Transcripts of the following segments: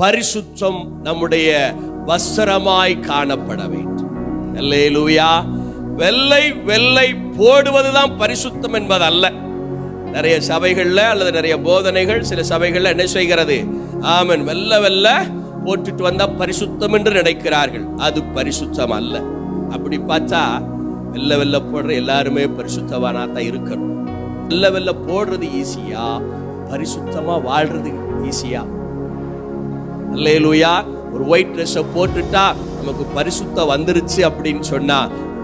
பரிசுத்தம் நம்முடைய வஸ்திரமாய் காணப்பட வேண்டும். அல்லேலூயா. வெள்ளை வெள்ளை போடுவதுதான் பரிசுத்தம் என்பது அல்ல. நிறைய சபைகள்ல அல்லது நிறைய போதனைகள் சில சபைகள்ல என்ன செய்கிறது, ஆமென், வெள்ள வெள்ள போட்டுட்டு வந்தா பரிசுத்தம் என்று நினைக்கிறார்கள். அது பரிசுத்தம் அல்ல. அப்படி பார்த்தா வெள்ள வெள்ள போடுற எல்லாருமே பரிசுத்தவானா தான் இருக்கணும். வெள்ள வெள்ள போடுறது ஈஸியா, பரிசுத்தமா வாழ்றது ஈஸியா? அல்லேலூயா. ஒரு ஒயிட் ட்ரெஸ் போட்டுட்டா நமக்கு பரிசுத்தம் வந்துருச்சு அப்படின்னு சொன்னா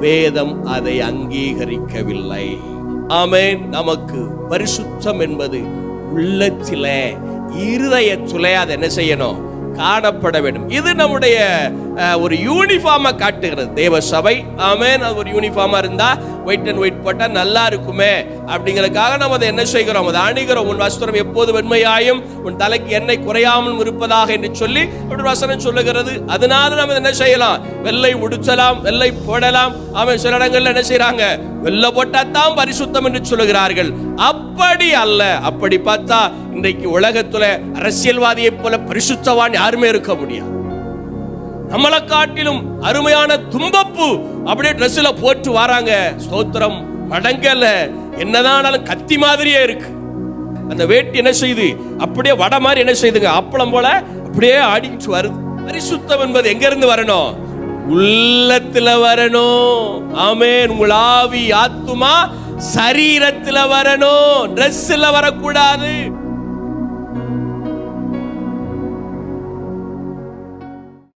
வேதம் அதை அங்கீகரிக்கவில்லை. ஆமென். நமக்கு பரிசுத்தம் என்பது உள்ளத்திலே, இருதயத்திலே அது என்ன செய்யணும், காணப்பட வேண்டும். இது நம்முடைய ஒரு யூனிஃபார்மா காட்டுகிறது தேவ சபை. ஆமென். அது ஒரு யூனிஃபார்மா இருந்தா ஒயிட் அண்ட் ஒயிட் போட்டா நல்லா இருக்குமே அப்படிங்கறதுக்காக நம்ம அதை என்ன செய்கிறோம், அதை அணிகிறோம். உன் வஸ்திரம் எப்போது வெண்மையாயும் உன் தலைக்கு எண்ணெய் குறையாமல் இருப்பதாக என்று சொல்லி அப்படி வசனம் சொல்லுகிறது. அதனால நம்ம என்ன செய்யலாம், வெள்ளை உடுத்தலாம், வெள்ளை போடலாம். ஆமென். சில இடங்கள்ல என்ன செய்யறாங்க, வெள்ளை போட்டாத்தான் பரிசுத்தம் என்று சொல்லுகிறார்கள். அப்படி அல்ல. அப்படி பார்த்தா இன்றைக்கு உலகத்துல அரசியல்வாதியை போல பரிசுத்தவான் யாருமே இருக்க முடியாது. நம்மளை காட்டிலும் அருமையான தும்பப்பூ அப்படியே ட்ரெஸ்ல போட்டு வராங்க. ஸ்தோத்திரம். மடங்கல என்னதான் கத்தி மாதிரியே இருக்கு. அந்த வேட்டி என்ன செய்யுது, அப்படியே வட மாதிரி என்ன செய்யுதுங்க, அப்பளம் போல அப்படியே ஆடிச்சு வருது. பரிசுத்தம் என்பது எங்க இருந்து வரணும், உள்ளத்துல வரணும். ஆமென். உங்கள் ஆவி ஆத்துமா சரீரத்துல வரணும், ட்ரெஸ்ல வரக்கூடாது.